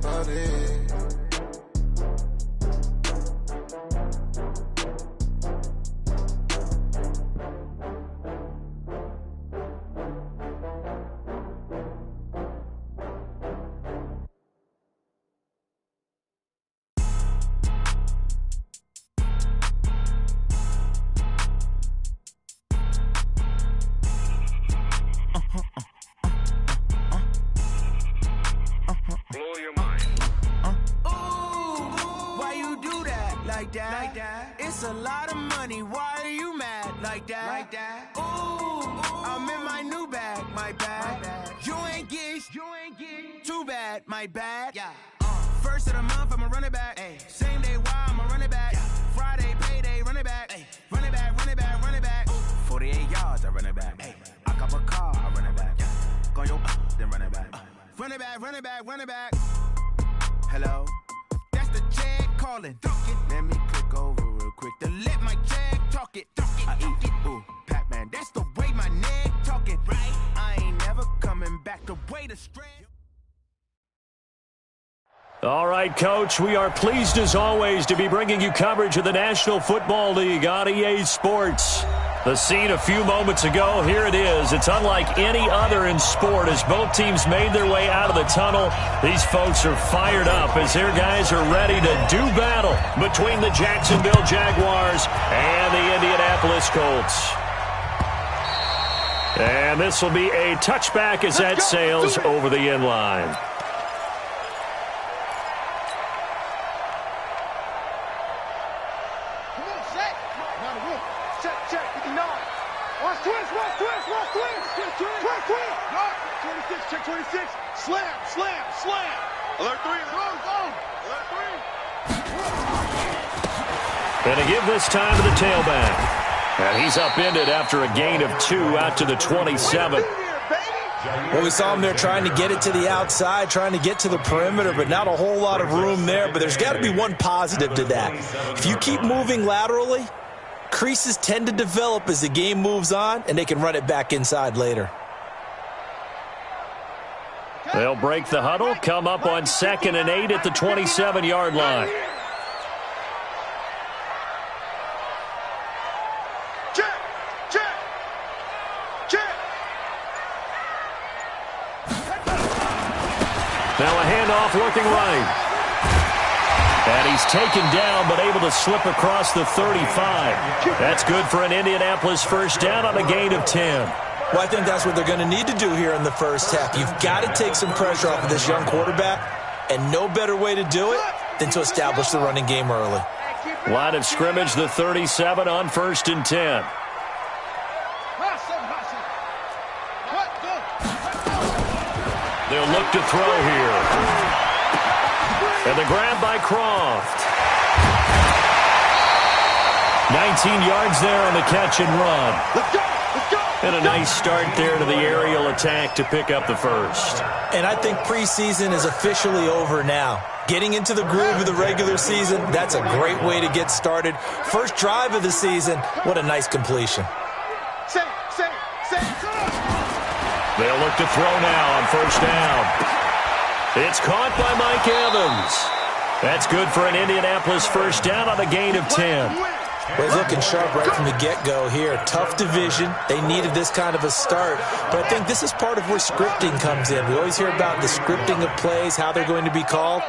about it. It's a lot of money, why are you mad like that? Ooh, I'm in my new bag, my bad. You ain't get too bad, my bad. Yeah. First of the month, I'ma run it back. Ay. Same day, why I'ma run it back. Yeah. Friday, payday, run it back. Ay. Run it back, run it back, run it back. Ooh. 48 yards, I run it back. Ay. I cop a car, I run it back. Yeah. Go yo, then run it back. Run it back, run it back, run it back. Hello? That's the check calling. Let me click over real quick to let my check talk it. I eat it, ooh, Pac-Man. That's the way my neck talking. Right? I ain't never coming back the way the strength. All right, Coach, we are pleased as always to be bringing you coverage of the National Football League on EA Sports. The scene a few moments ago, here it is. It's unlike any other in sport as both teams made their way out of the tunnel. These folks are fired up as their guys are ready to do battle between the Jacksonville Jaguars and the Indianapolis Colts. And this will be a touchback as that sails over the end line. Check 26. Slam, slam, slam. Alert 3. Go. Alert 3. And to give this time to the tailback. And he's upended after a gain of 2 out to the 27. Well, we saw him there trying to get it to the outside, trying to get to the perimeter, but not a whole lot of room there. But there's got to be one positive to that. If you keep moving laterally, creases tend to develop as the game moves on, and they can run it back inside later. They'll break the huddle, come up on 2nd and 8 at the 27-yard line. Now a handoff looking right. And he's taken down but able to slip across the 35. That's good for an Indianapolis first down on a gain of 10. Well, I think that's what they're going to need to do here in the first half. You've got to take some pressure off of this young quarterback, and no better way to do it than to establish the running game early. Line of scrimmage, the 37 on 1st and 10. They'll look to throw here. And the grab by Croft. 19 yards there on the catch and run. Let's go. And a nice start there to the aerial attack to pick up the first. And I think preseason is officially over now. Getting into the groove of the regular season, that's a great way to get started. First drive of the season, what a nice completion. They'll look to throw now on 1st down. It's caught by Mike Evans. That's good for an Indianapolis first down on a gain of 10. Well, he's looking sharp right from the get-go here. Tough division. They needed this kind of a start. But I think this is part of where scripting comes in. We always hear about the scripting of plays, how they're going to be called.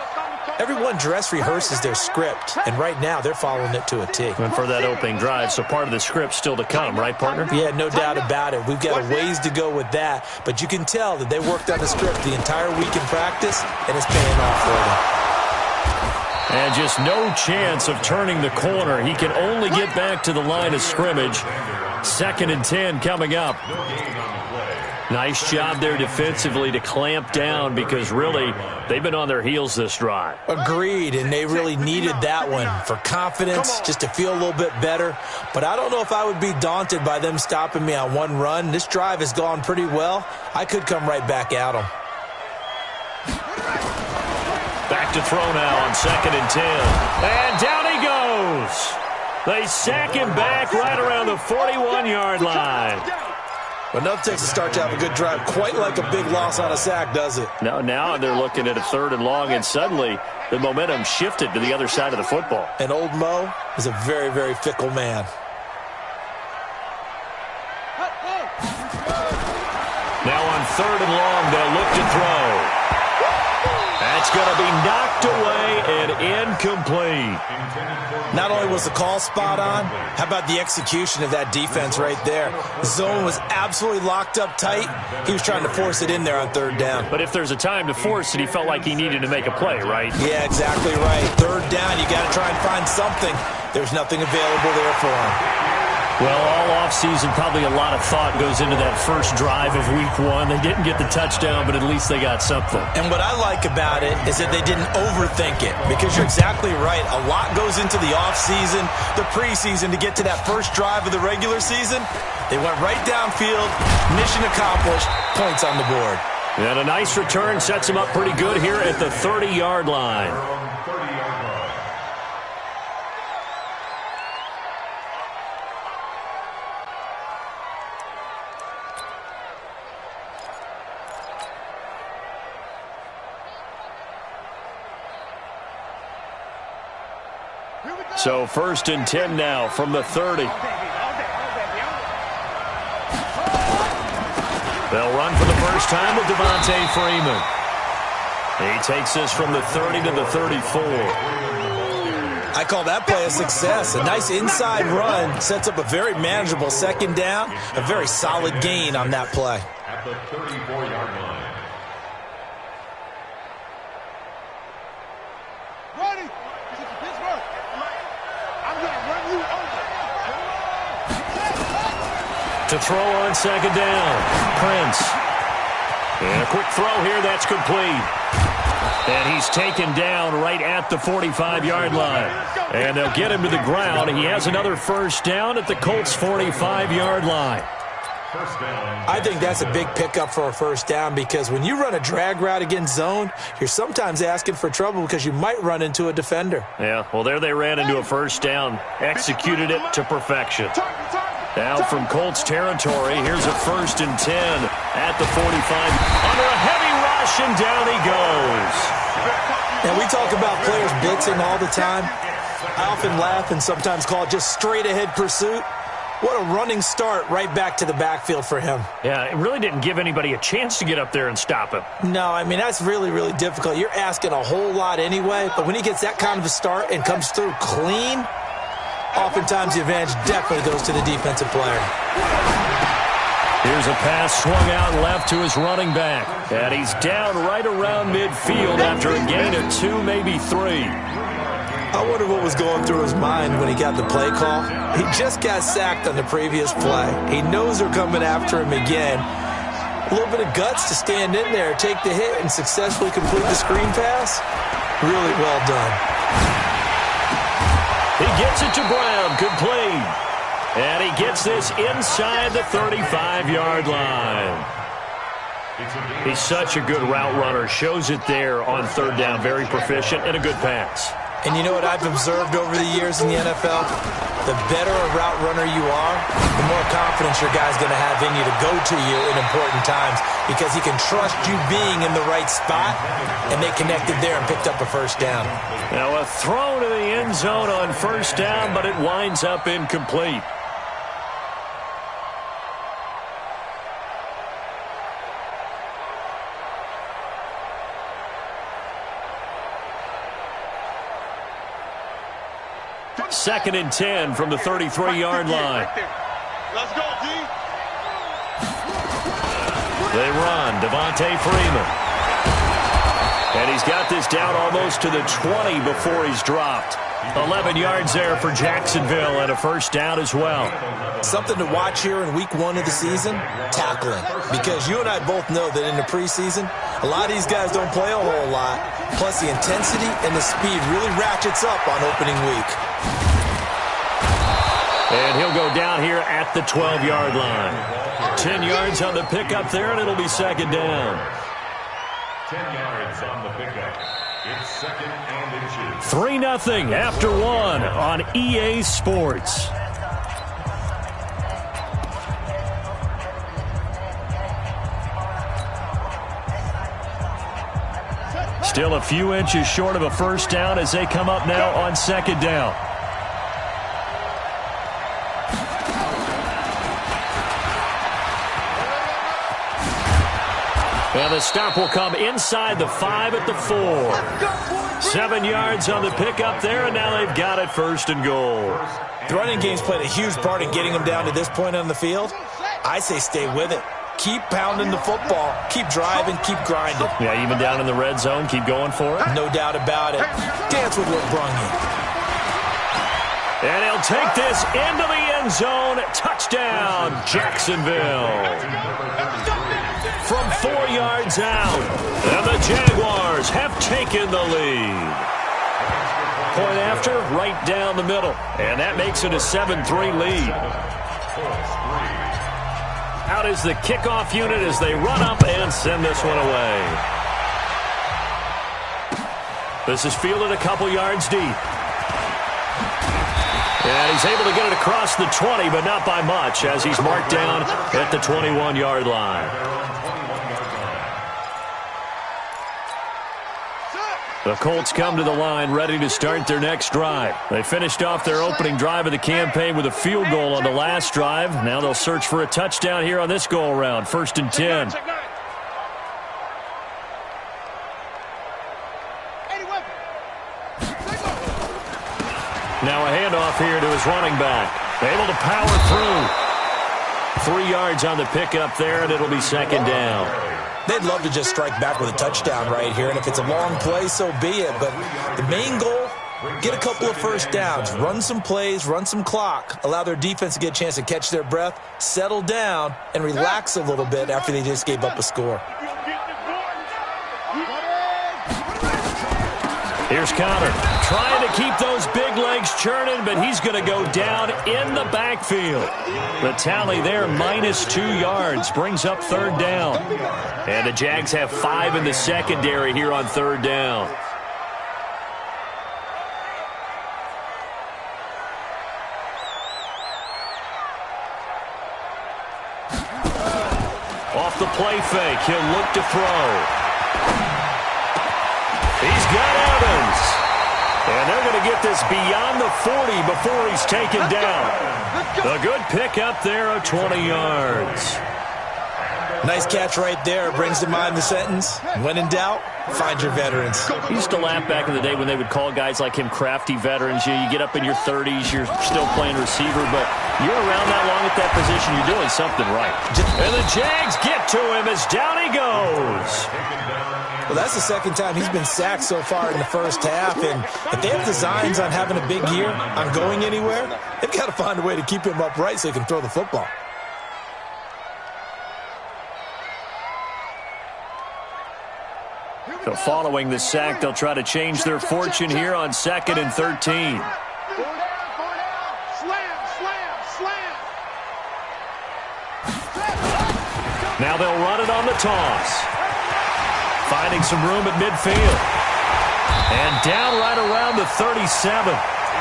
Everyone dress rehearses their script, and right now they're following it to a T. And for that opening drive, so part of the script still to come, right, partner? Yeah, no doubt about it. We've got a ways to go with that, but you can tell that they worked on the script the entire week in practice, and it's paying off for them. And just no chance of turning the corner. He can only get back to the line of scrimmage. 2nd and 10 coming up. Nice job there defensively to clamp down because really they've been on their heels this drive. Agreed, and they really needed that one for confidence, just to feel a little bit better. But I don't know if I would be daunted by them stopping me on one run. This drive has gone pretty well. I could come right back at them. Back to throw now on 2nd and 10. And down he goes. They sack him back right around the 41-yard line. But enough takes a start to have a good drive, quite like a big loss on a sack, does it? Now they're looking at a 3rd and long, and suddenly the momentum shifted to the other side of the football. And old Mo is a very, very fickle man. Now on 3rd and long, they'll look to throw. That's going to be knocked away and incomplete. Not only was the call spot on, how about the execution of that defense right there? The zone was absolutely locked up tight. He was trying to force it in there on 3rd down. But if there's a time to force it, he felt like he needed to make a play, right? Yeah, exactly right. 3rd down, you got to try and find something. There's nothing available there for him. Well, all offseason, probably a lot of thought goes into that first drive of week 1. They didn't get the touchdown, but at least they got something. And what I like about it is that they didn't overthink it, because you're exactly right. A lot goes into the offseason, the preseason, to get to that first drive of the regular season. They went right downfield, mission accomplished, points on the board. And a nice return sets them up pretty good here at the 30-yard line. So 1st and 10 now from the 30. They'll run for the first time with Devontae Freeman. He takes this from the 30 to the 34. I call that play a success. A nice inside run sets up a very manageable 2nd down. A very solid gain on that play. At the 34-yard line. Ready? Pittsburgh. I'm going to run you over. To throw on 2nd down, Prince. And a quick throw here, that's complete. And he's taken down right at the 45-yard line. And they'll get him to the ground. He has another 1st down at the Colts' 45-yard line. I think that's a big pickup for a 1st down, because when you run a drag route against zone, you're sometimes asking for trouble because you might run into a defender. Yeah, well, there they ran into a 1st down, executed it to perfection. Now from Colts territory, here's a 1st and 10 at the 45. Under a heavy rush, and down he goes. And we talk about players blitzing all the time. I often laugh and sometimes call it just straight-ahead pursuit. What a running start right back to the backfield for him. Yeah, it really didn't give anybody a chance to get up there and stop him. No, I mean, that's really, really difficult. You're asking a whole lot anyway, but when he gets that kind of a start and comes through clean, oftentimes the advantage definitely goes to the defensive player. Here's a pass swung out left to his running back. And he's down right around midfield after a gain of 2, maybe 3. I wonder what was going through his mind when he got the play call. He just got sacked on the previous play. He knows they're coming after him again. A little bit of guts to stand in there, take the hit, and successfully complete the screen pass. Really well done. He gets it to Brown, complete. And he gets this inside the 35-yard line. He's such a good route runner. Shows it there on 3rd down. Very proficient and a good pass. And you know what I've observed over the years in the NFL? The better a route runner you are, the more confidence your guy's going to have in you to go to you in important times, because he can trust you being in the right spot, and they connected there and picked up a 1st down. Now a throw to the end zone on 1st down, but it winds up incomplete. Second and 10 from the 33-yard line. Let's go, D. They run. Devontae Freeman. And he's got this down almost to the 20 before he's dropped. 11 yards there for Jacksonville and a 1st down as well. Something to watch here in week 1 of the season, tackling. Because you and I both know that in the preseason, a lot of these guys don't play a whole lot. Plus the intensity and the speed really ratchets up on opening week. And he'll go down here at the 12-yard line. 10 yards on the pickup there, and it'll be 2nd down. 10 yards on the pickup. It's 2nd and inches. 3-0 after 1 on EA Sports. Still a few inches short of a first down as they come up now on second down. And the stop will come inside the 5 at the 4. 7 yards on the pickup there, and now they've got it first and goal. The running game's played a huge part in getting them down to this point on the field. I say stay with it. Keep pounding the football. Keep driving. Keep grinding. Yeah, even down in the red zone, keep going for it. No doubt about it. Dance with what brung you. And he'll take this into the end zone. Touchdown, Jacksonville. From 4 yards out, and the Jaguars have taken the lead. Point after, right down the middle, and that makes it a 7-3 lead. Out is the kickoff unit as they run up and send this one away. This is fielded a couple yards deep. And he's able to get it across the 20, but not by much, as he's marked down at the 21-yard line. The Colts come to the line ready to start their next drive. They finished off their opening drive of the campaign with a field goal on the last drive. Now they'll search for a touchdown here on this go-around. 1st and 10. Now a handoff here to his running back. Able to power through. 3 yards on the pickup there, and it'll be second down. They'd love to just strike back with a touchdown right here, and if it's a long play, so be it. But the main goal, get a couple of first downs, run some plays, run some clock, allow their defense to get a chance to catch their breath, settle down, and relax a little bit after they just gave up a score. Here's Connor, trying to keep those big legs churning, but he's going to go down in the backfield. The tally there, -2 yards, brings up third down. And the Jags have 5 in the secondary here on third down. Off the play fake, he'll look to throw. He's got Evans. And they're going to get this beyond the 40 before he's taken down. A good pickup there of 20 yards. Nice catch right there. Brings to mind the sentence, when in doubt, find your veterans. He used to laugh back in the day when they would call guys like him crafty veterans. You get up in your 30s, you're still playing receiver, but you're around that long at that position, you're doing something right. And the Jags get to him as down he goes. Well, that's the second time he's been sacked so far in the first half, and if they have designs on having a big year, on going anywhere, they've got to find a way to keep him upright so he can throw the football. So following the sack, they'll try to change their fortune here on 2nd and 13. Now they'll run it on the toss. Finding some room at midfield. And down right around the 37.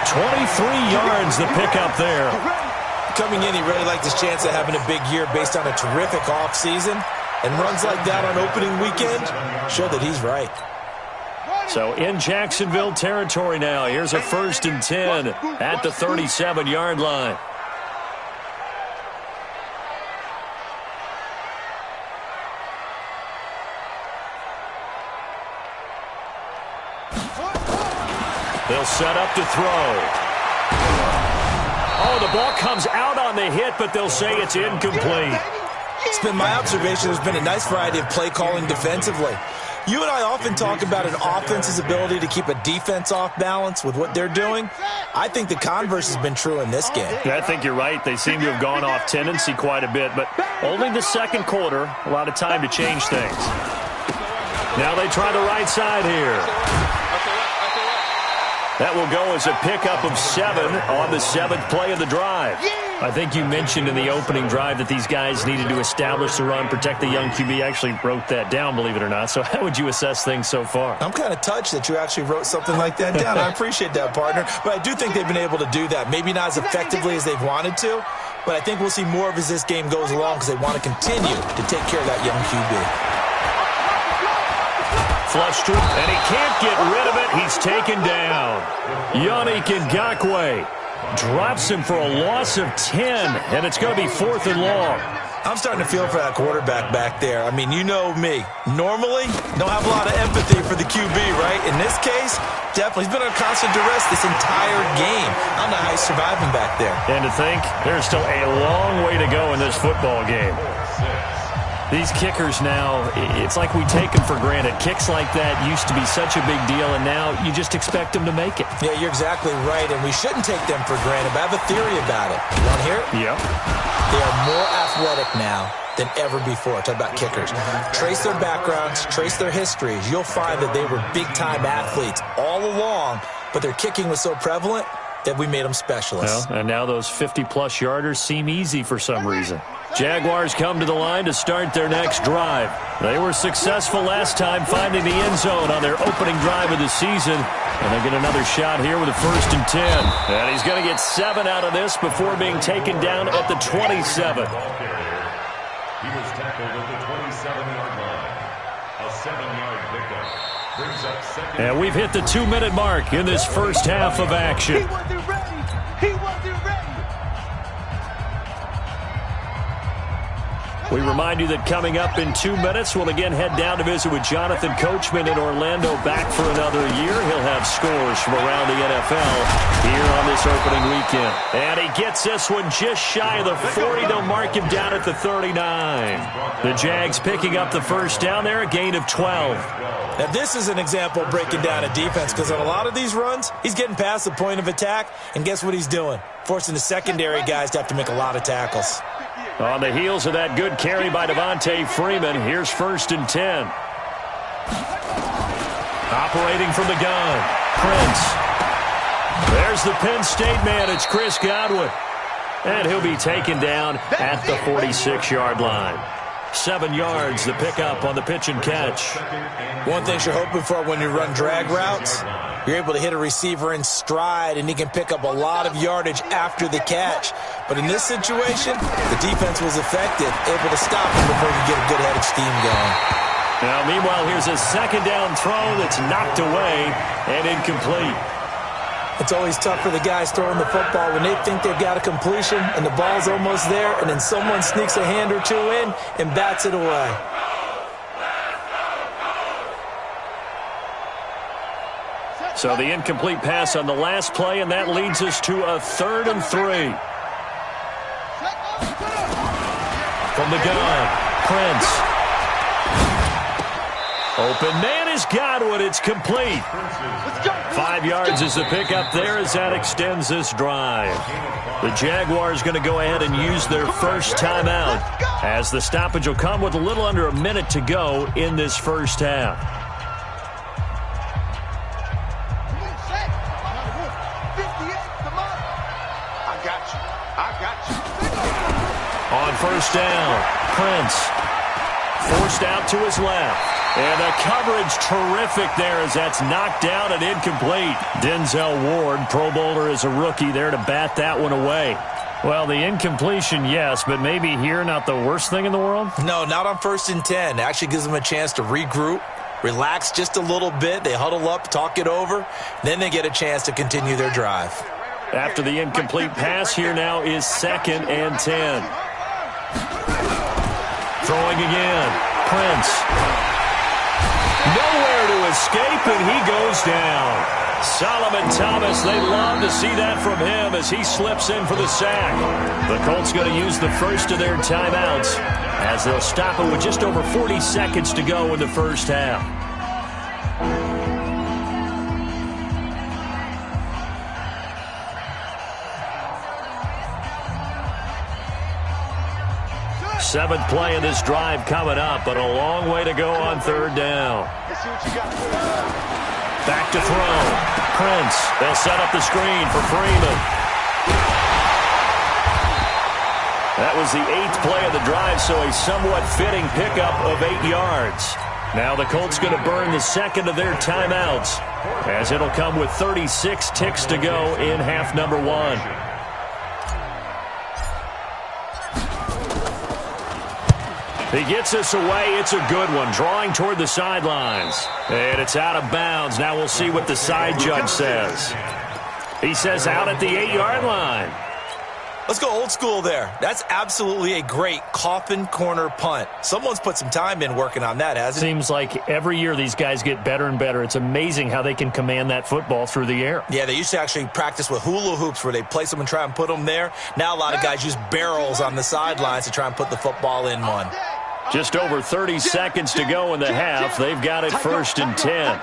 23 yards the pickup there. Coming in, he really liked his chance of having a big year based on a terrific offseason. And runs like that on opening weekend show that he's right. So in Jacksonville territory now. Here's a 1st and 10 at the 37-yard line. They'll set up to throw. Oh, the ball comes out on the hit, but they'll say it's incomplete. It's been my observation there's been a nice variety of play calling defensively. You and I often talk about an offense's ability to keep a defense off balance with what they're doing. I think the converse has been true in this game. Yeah, I think you're right. They seem to have gone off tendency quite a bit, but only the second quarter, a lot of time to change things. Now they try the right side here. That will go as a pickup of 7 on the 7th play of the drive. I think you mentioned in the opening drive that these guys needed to establish the run, protect the young QB. Actually wrote that down, believe it or not. So how would you assess things so far? I'm kind of touched that you actually wrote something like that down. I appreciate that, partner. But I do think they've been able to do that. Maybe not as effectively as they've wanted to, but I think we'll see more of as this game goes along because they want to continue to take care of that young QB. Flush to him, and he can't get rid of it. He's taken down. Yannick Ngakoue drops him for a loss of 10, and it's going to be 4th and long. I'm starting to feel for that quarterback back there. I mean, you know me. Normally, don't have a lot of empathy for the QB, right? In this case, definitely. He's been under constant duress this entire game. I don't know how he's surviving back there. And to think, there's still a long way to go in this football game. These kickers now, it's like we take them for granted. Kicks like that used to be such a big deal, and now you just expect them to make it. Yeah, you're exactly right, and we shouldn't take them for granted, but I have a theory about it. You want to hear it? Yep. They are more athletic now than ever before. Talk about kickers. Trace their backgrounds, trace their histories. You'll find that they were big-time athletes all along, but their kicking was so prevalent that we made them specialists. Well, and now those 50-plus yarders seem easy for some reason. Jaguars come to the line to start their next drive. They were successful last time finding the end zone on their opening drive of the season. And they get another shot here with a 1st and 10. And he's going to get 7 out of this before being taken down at the 27. He was tackled at the 27-yard line. A 7-yard pickup. Brings up second. And we've hit the 2-minute mark in this first half of action. He wasn't ready. He wasn't ready. We remind you that coming up in 2 minutes, we'll again head down to visit with Jonathan Coachman in Orlando, back for another year. He'll have scores from around the NFL here on this opening weekend. And he gets this one just shy of the 40. They'll mark him down at the 39. The Jags picking up the first down there, a gain of 12. Now, this is an example of breaking down a defense, because on a lot of these runs, he's getting past the point of attack, and guess what he's doing? Forcing the secondary guys to have to make a lot of tackles. On the heels of that good carry by Devontae Freeman, here's 1st and 10. Operating from the gun, Prince. There's the Penn State man, it's Chris Godwin. And he'll be taken down at the 46-yard line. 7 yards, the pickup on the pitch and catch. One thing you're hoping for when you run drag routes, you're able to hit a receiver in stride, and he can pick up a lot of yardage after the catch. But in this situation, the defense was effective, able to stop him before he could get a good head of steam going. Now, meanwhile, here's a second down throw that's knocked away and incomplete. It's always tough for the guys throwing the football when they think they've got a completion and the ball's almost there, and then someone sneaks a hand or two in and bats it away. So the incomplete pass on the last play, and that leads us to a 3rd and 3. From the gun, Prince. Open man is Godwin. It's complete. 5 yards is the pickup there as that extends this drive. The Jaguars going to go ahead and use their first timeout, as the stoppage will come with a little under a minute to go in this first half. On first down, Prince forced out to his left. And the coverage terrific there as that's knocked down and incomplete. Denzel Ward, Pro Bowler as a rookie, there to bat that one away. Well, the incompletion, yes, but maybe here not the worst thing in the world? No, not on 1st and 10. It actually gives them a chance to regroup, relax just a little bit. They huddle up, talk it over. Then they get a chance to continue their drive. After the incomplete pass, here now is 2nd and 10. Throwing again, Prince. Nowhere to escape, and he goes down. Solomon Thomas, they love to see that from him as he slips in for the sack. The Colts going to use the first of their timeouts as they'll stop it with just over 40 seconds to go in the first half. Seventh play of this drive coming up, but a long way to go on 3rd down. Back to throw. Prince. They'll set up the screen for Freeman. That was the 8th play of the drive, so a somewhat fitting pickup of 8 yards. Now the Colts going to burn the second of their timeouts, as it'll come with 36 ticks to go in half number 1. He gets this away. It's a good one. Drawing toward the sidelines. And it's out of bounds. Now we'll see what the side judge says. He says out at the 8-yard line. Let's go old school there. That's absolutely a great coffin corner punt. Someone's put some time in working on that, hasn't it? Seems like every year these guys get better and better. It's amazing how they can command that football through the air. Yeah, they used to actually practice with hula hoops where they place them and try and put them there. Now a lot of guys use barrels on the sidelines to try and put the football in one. Just over 30 seconds to go in the half. They've got it 1st and 10.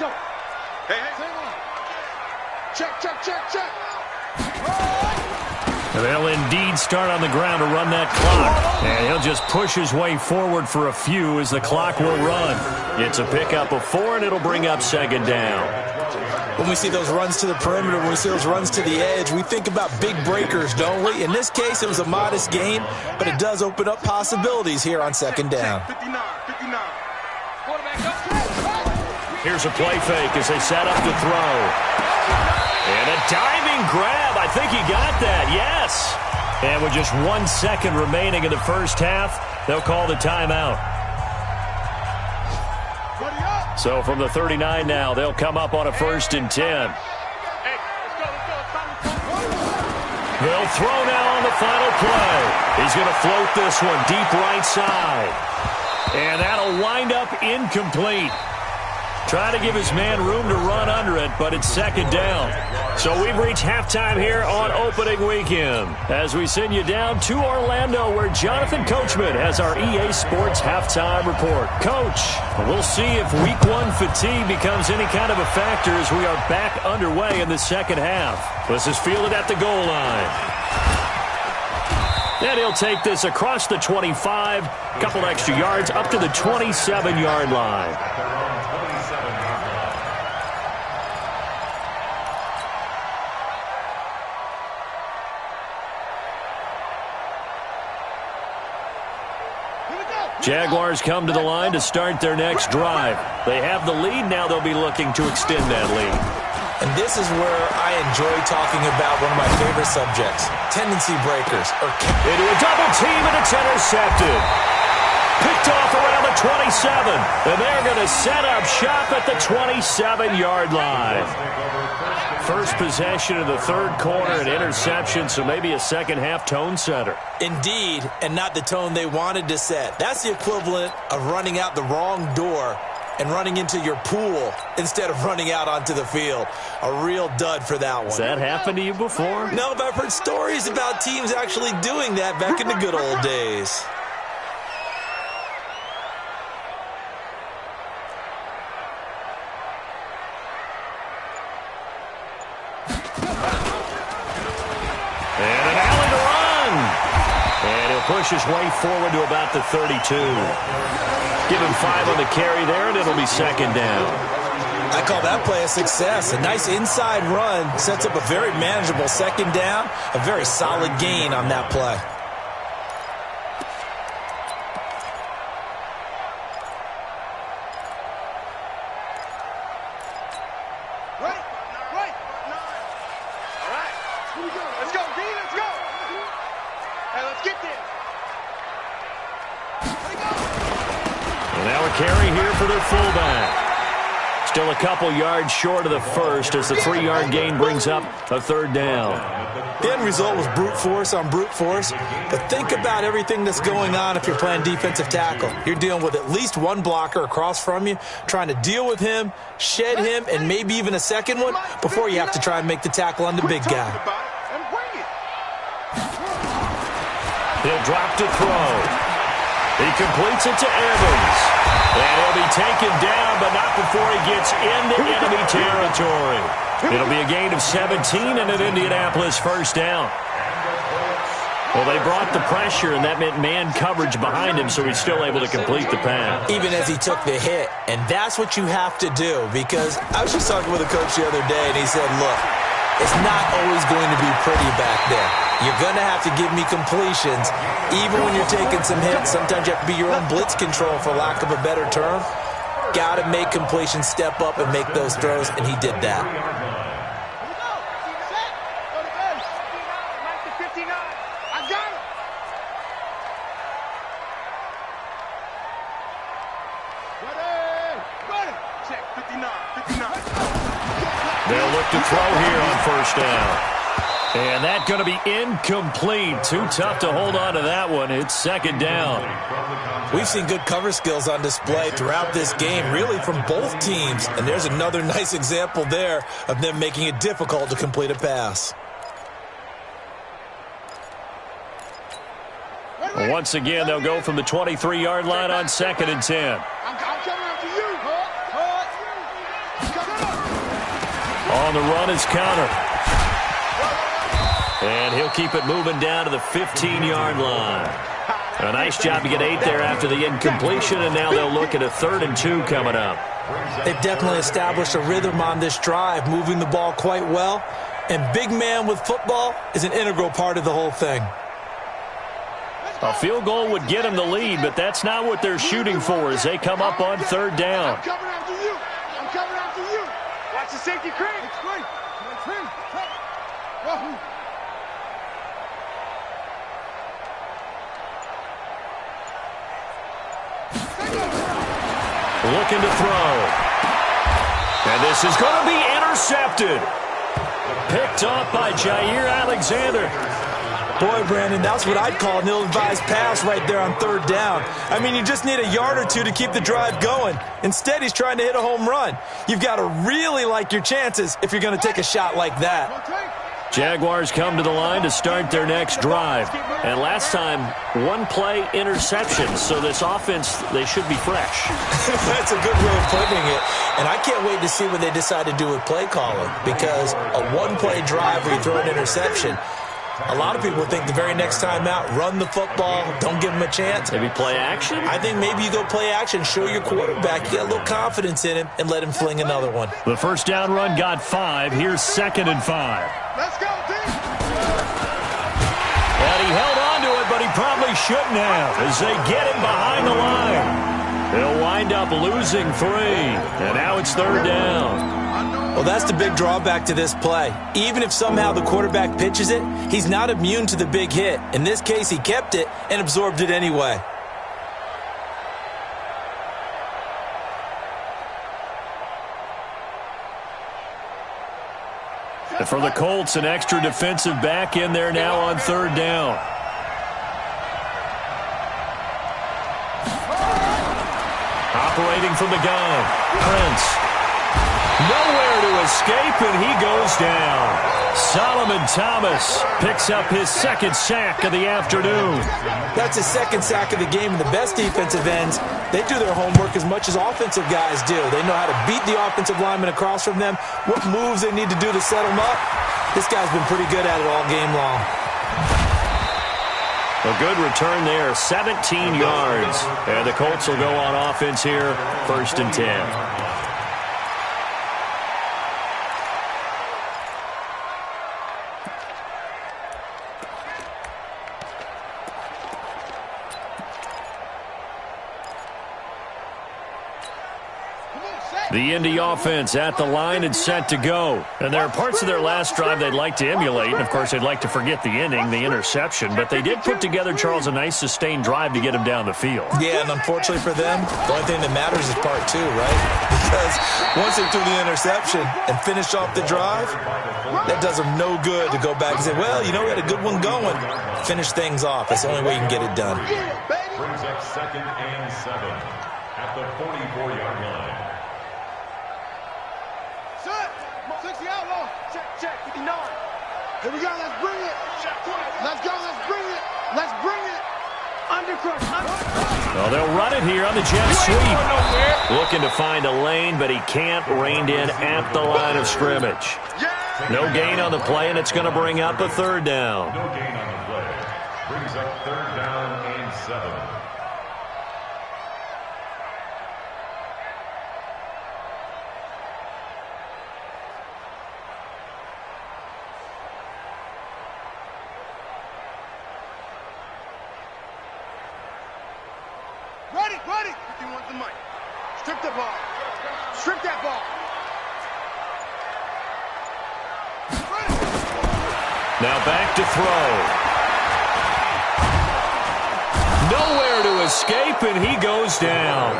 Check. They'll indeed start on the ground to run that clock. And he'll just push his way forward for a few as the clock will run. It's a pickup of 4, and it'll bring up 2nd down. When we see those runs to the perimeter, when we see those runs to the edge, we think about big breakers, don't we? In this case, it was a modest gain, but it does open up possibilities here on 2nd down. 59. Here's a play fake as they set up to throw. And a diving grab. I think he got that, yes. And with just 1 second remaining in the first half, they'll call the timeout. So from the 39 now, they'll come up on a 1st and 10. They'll throw now on the final play. He's going to float this one deep right side. And that'll wind up incomplete. Trying to give his man room to run under it, but it's 2nd down. So we've reached halftime here on opening weekend as we send you down to Orlando where Jonathan Coachman has our EA Sports halftime report. Coach, we'll see if week 1 fatigue becomes any kind of a factor as we are back underway in the second half. This is fielded at the goal line. And he'll take this across the 25, couple extra yards up to the 27-yard line. Jaguars come to the line to start their next drive. They have the lead. Now they'll be looking to extend that lead. And this is where I enjoy talking about one of my favorite subjects, tendency breakers. Into a double team, and it's intercepted. Picked off around the 27. And they're going to set up shop at the 27-yard line. First possession of the 3rd quarter, an interception, so maybe a second-half tone setter. Indeed, and not the tone they wanted to set. That's the equivalent of running out the wrong door and running into your pool instead of running out onto the field. A real dud for that one. Has that happened to you before? No, but I've heard stories about teams actually doing that back in the good old days. And an alley to run. And he'll push his way forward to about the 32. Give him 5 on the carry there, and it'll be 2nd down. I call that play a success. A nice inside run sets up a very manageable 2nd down. A very solid gain on that play. Carry here for their fullback. Still a couple yards short of the first as the 3-yard gain brings up a 3rd down. The end result was brute force on brute force, but think about everything that's going on if you're playing defensive tackle. You're dealing with at least one blocker across from you, trying to deal with him, shed him, and maybe even a second one before you have to try and make the tackle on the big guy. He'll drop to throw. He completes it to Evans. And he'll be taken down, but not before he gets into enemy territory. It'll be a gain of 17 and an Indianapolis 1st down. Well, they brought the pressure, and that meant man coverage behind him, so he's still able to complete the pass. Even as he took the hit. And that's what you have to do, because I was just talking with a coach the other day, and he said, look, it's not always going to be pretty back there. You're going to have to give me completions. Even when you're taking some hits, sometimes you have to be your own blitz control, for lack of a better term. Got to make completions, step up, and make those throws, and he did that. Check, 59, 59. They'll look to throw here on first down. And that's going to be incomplete. Too tough to hold on to that one. It's second down. We've seen good cover skills on display throughout this game, really from both teams. And there's another nice example there of them making it difficult to complete a pass. Once again, they'll go from the 23-yard line on 2nd and 10. I'm coming after you. On the run is counter. And he'll keep it moving down to the 15-yard line. A nice job to get 8 there after the incompletion, and now they'll look at a 3rd and 2 coming up. They've definitely established a rhythm on this drive, moving the ball quite well. And big man with football is an integral part of the whole thing. A field goal would get them the lead, but that's not what they're shooting for as they come up on 3rd down. I'm coming after you. I'm coming after you. Watch the safety creep. Looking to throw. And this is going to be intercepted. Picked off by Jair Alexander. Boy, Brandon, that's what I'd call an ill-advised pass right there on 3rd down. I mean, you just need a yard or two to keep the drive going. Instead, he's trying to hit a home run. You've got to really like your chances if you're going to take a shot like that. Jaguars come to the line to start their next drive. And last time, 1-play interception. So this offense, they should be fresh. That's a good way of putting it. And I can't wait to see what they decide to do with play calling. Because a 1-play drive where you throw an interception, a lot of people think the very next time out, run the football, don't give him a chance. Maybe play action? I think maybe you go play action, show your quarterback, you get a little confidence in him, and let him fling another one. The first down run got 5. Here's 2nd and 5. Let's go, team. And he held on to it, but he probably shouldn't have as they get him behind the line. They'll wind up losing 3. And now it's 3rd down. Well, that's the big drawback to this play. Even if somehow the quarterback pitches it, he's not immune to the big hit. In this case, he kept it and absorbed it anyway. And for the Colts, an extra defensive back in there now on 3rd down. Operating from the gun, Prince. Nowhere to escape, and he goes down. Solomon Thomas picks up his 2nd sack of the afternoon. That's his 2nd sack of the game, and the best defensive ends, they do their homework as much as offensive guys do. They know how to beat the offensive lineman across from them, what moves they need to do to set them up. This guy's been pretty good at it all game long. A good return there, 17 yards. And the Colts will go on offense here, 1st and 10. The Indy offense at the line and set to go. And there are parts of their last drive they'd like to emulate. And, of course, they'd like to forget the inning, the interception. But they did put together, Charles, a nice sustained drive to get him down the field. Yeah, and unfortunately for them, the only thing that matters is part 2, right? Because once they threw the interception and finished off the drive, that does them no good to go back and say, well, you know, we had a good one going. Finish things off. That's the only way you can get it done. Brings up 2nd and 7 at the 44-yard line. 60 outlaw. Check, 59. Here we go, let's bring it. Let's go, let's bring it. Let's bring it. Undercrush. Well, they'll run it here on the jet sweep. Looking to find a lane, but he can't. Reined in at the line of scrimmage. No gain on the play, and it's going to bring up a 3rd down. No gain on the play. Brings up 3rd down and 7. Ready. If you want the money. Strip the ball. Strip that ball. Ready. Now back to throw. Nowhere to escape, and he goes down.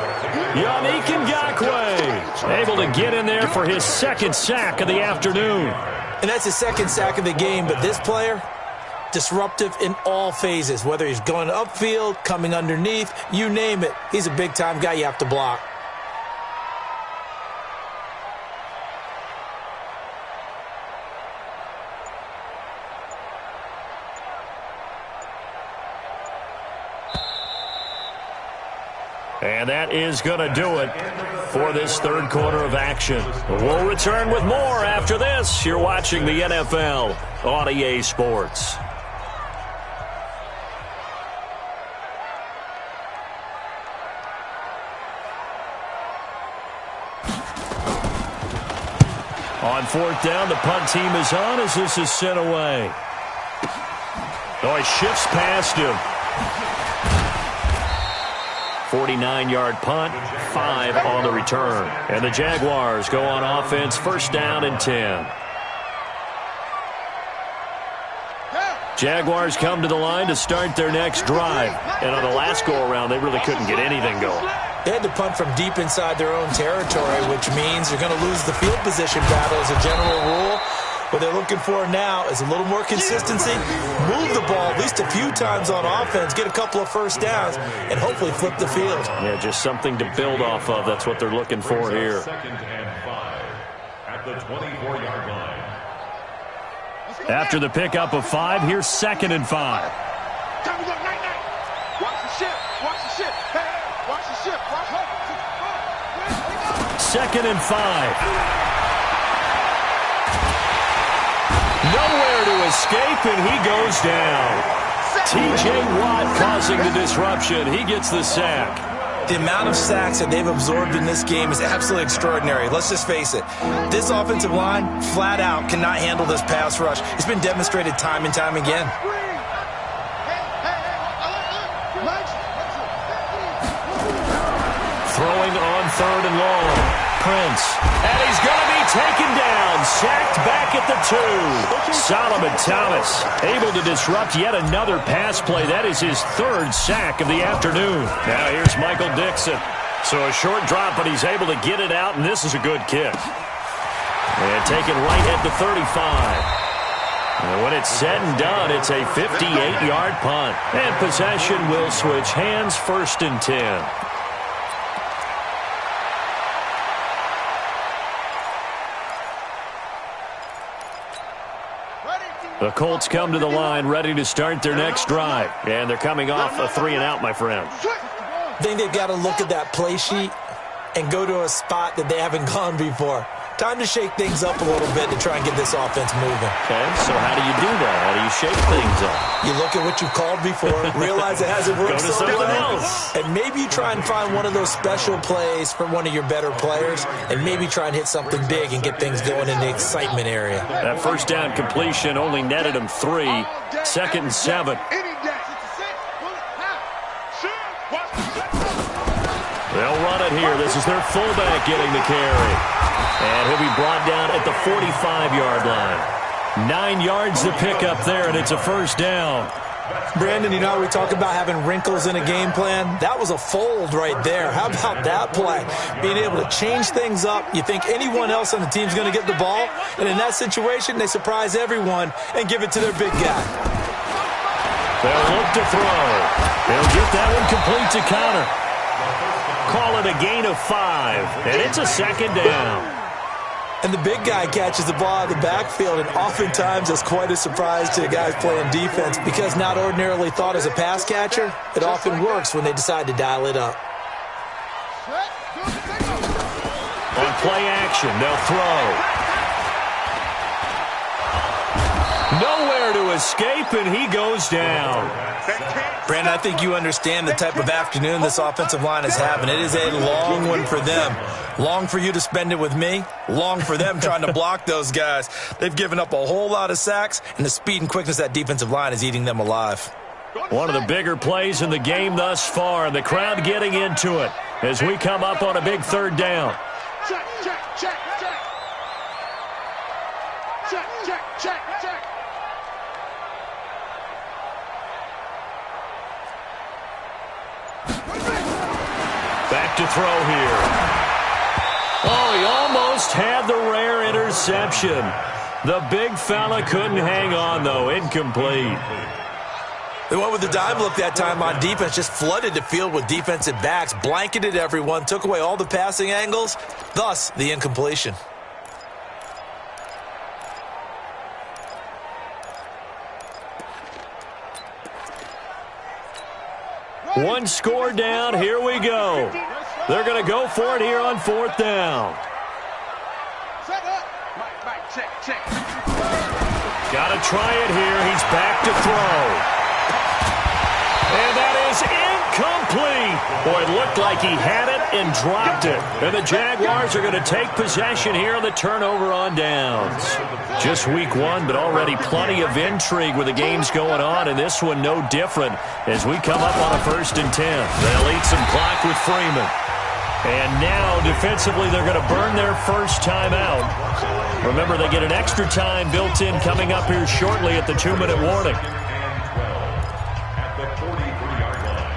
Yannick Ngakoue able to get in there for his second sack of the afternoon. And that's his second sack of the game, but this player, disruptive in all phases, whether he's going upfield, coming underneath, you name it. He's a big-time guy you have to block. And that is going to do it for this third quarter of action. We'll return with more after this. You're watching the NFL on EA Sports. On fourth down, the punt team is on as this is sent away. Oh, he shifts past him. 49-yard punt, 5 on the return. And the Jaguars go on offense, first down and 10. Jaguars come to the line to start their next drive. And on the last go-around, they really couldn't get anything going. They had to punt from deep inside their own territory, which means they're going to lose the field position battle as a general rule. What they're looking for now is a little more consistency, move the ball at least a few times on offense, get a couple of first downs, and hopefully flip the field. Yeah, just something to build off of. That's what they're looking for here. Second and 5 at the 24-yard line. After the pickup of 5, here's second and 5. Time to go, night. Watch the ship. Hey, watch the ship. Second and 5. Nowhere to escape, and he goes down. T.J. Watt causing the disruption. He gets the sack. The amount of sacks that they've absorbed in this game is absolutely extraordinary. Let's just face it. This offensive line, flat out, cannot handle this pass rush. It's been demonstrated time and time again. Throwing on third and long. Prince. And he's going to be taken down. Sacked back at the 2. Solomon Thomas able to disrupt yet another pass play. That is his third sack of the afternoon. Now here's Michael Dixon. So a short drop, but he's able to get it out, and this is a good kick. And taken right at the 35. And when it's said and done, it's a 58-yard punt. And possession will switch hands, first and 10. The Colts come to the line ready to start their next drive. And they're coming off a 3-and-out, my friend. I think they've got to look at that play sheet and go to a spot that they haven't gone before. Time to shake things up a little bit to try and get this offense moving. Okay, so how do you do that? How do you shake things up? You look at what you've called before, realize it hasn't worked so well, and maybe you try and find one of those special plays for one of your better players, and maybe try and hit something big and get things going in the excitement area. That first down completion only netted him 3. Second and 7. They'll run it here. This is their fullback getting the carry. And he'll be brought down at the 45-yard line. 9 yards to pick up there, and it's a first down. Brandon, you know how we talk about having wrinkles in a game plan? That was a fold right there. How about that play? Being able to change things up. You think anyone else on the team's going to get the ball, and in that situation, they surprise everyone and give it to their big guy. They'll look to throw. They'll get that one complete to Connor. Call it a gain of 5, and it's a second down. And the big guy catches the ball out of the backfield, and oftentimes it's quite a surprise to the guys playing defense because not ordinarily thought as a pass catcher, it often works when they decide to dial it up. On play action, they'll throw. Nowhere to escape, and he goes down. Brandon, I think you understand the type of afternoon this offensive line is having. It is a long one for them. Long for you to spend it with me. Long for them trying to block those guys. They've given up a whole lot of sacks, and the speed and quickness of that defensive line is eating them alive. One of the bigger plays in the game thus far, and the crowd getting into it as we come up on a big third down. Check. Back to throw here. Oh, he almost had the rare interception. The big fella couldn't hang on, though. Incomplete. They went with the dime look that time on defense, just flooded the field with defensive backs, blanketed everyone, took away all the passing angles, thus the incompletion. One score down. Here we go. They're going to go for it here on 4th down. Got to try it here. He's back to throw. And that is incomplete. Boy, it looked like he had it and dropped it. And the Jaguars are going to take possession here on the turnover on downs. Just week 1, but already plenty of intrigue with the games going on, and this one no different as we come up on a 1st and 10. They'll eat some clock with Freeman. And now, defensively, they're going to burn their first time out. Remember, they get an extra time built in coming up here shortly at the 2-minute warning. At the 43-yard line.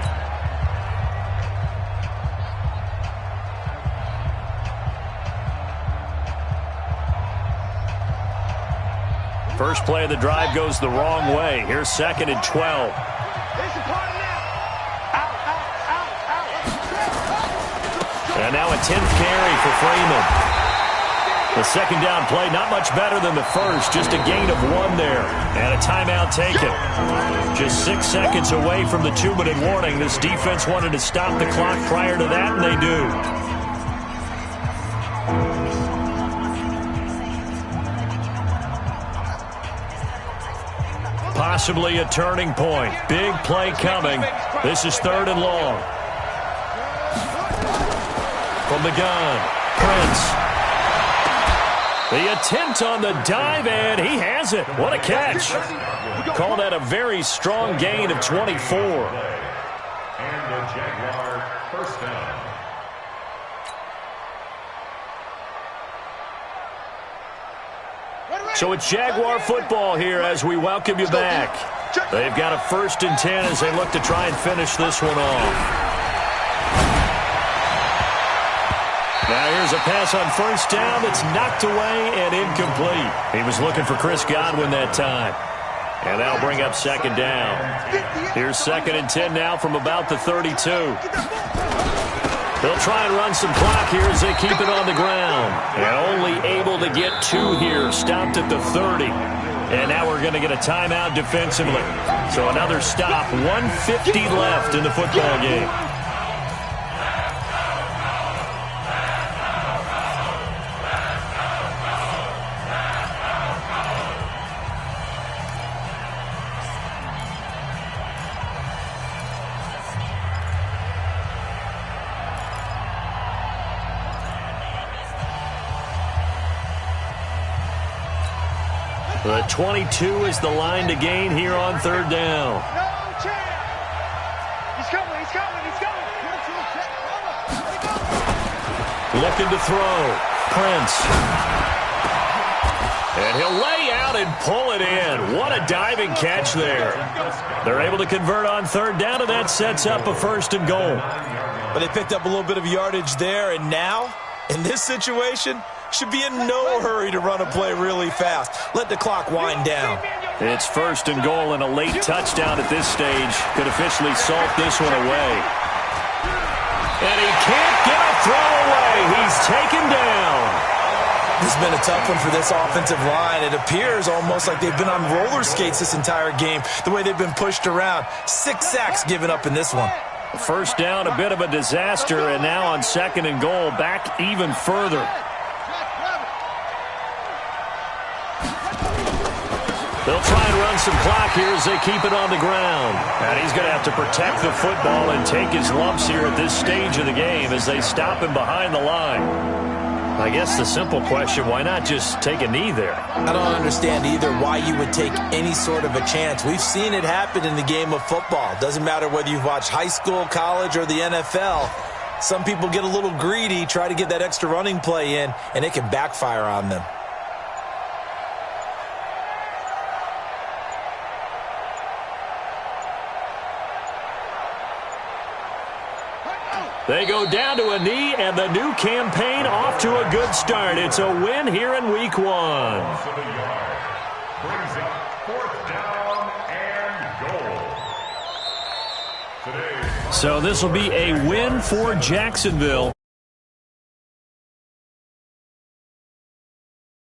First play of the drive goes the wrong way. Here's 2nd and 12. And now a 10th carry for Freeman. The 2nd down play, not much better than the first, just a gain of 1 there. And a timeout taken. Just 6 seconds away from the 2-minute warning. This defense wanted to stop the clock prior to that, and they do. Possibly a turning point. Big play coming. This is 3rd and long. From the gun, Prince. The attempt on the dive, and he has it. What a catch. Call that a very strong gain of 24. And the Jaguar first down. So it's Jaguar football here as we welcome you back. They've got a 1st and 10 as they look to try and finish this one off. Now here's a pass on 1st down that's knocked away and incomplete. He was looking for Chris Godwin that time. And that'll bring up 2nd down. Here's 2nd and 10 now from about the 32. They'll try and run some clock here as they keep it on the ground. And only able to get 2 here. Stopped at the 30. And now we're going to get a timeout defensively. So another stop. 1:50 left in the football game. The 22 is the line to gain here on 3rd down. No chance. He's coming, he's coming, he's coming. Looking to throw. Prince. And he'll lay out and pull it in. What a diving catch there. They're able to convert on 3rd down, and that sets up a 1st and goal. But they picked up a little bit of yardage there, and now, in this situation, should be in no hurry to run a play really fast. Let the clock wind down. It's 1st and goal, and a late touchdown at this stage could officially salt this one away. And he can't get a throw away. He's taken down. This has been a tough one for this offensive line. It appears almost like they've been on roller skates this entire game, the way they've been pushed around. 6 sacks given up in this one. 1st down, a bit of a disaster, and now on 2nd and goal, back even further. They'll try and run some clock here as they keep it on the ground. And he's going to have to protect the football and take his lumps here at this stage of the game as they stop him behind the line. I guess the simple question, why not just take a knee there? I don't understand either why you would take any sort of a chance. We've seen it happen in the game of football. Doesn't matter whether you've watched high school, college, or the NFL. Some people get a little greedy, try to get that extra running play in, and it can backfire on them. They go down to a knee, and the new campaign off to a good start. It's a win here in Week 1. Brings up 4th down and goal. So this will be a win for Jacksonville.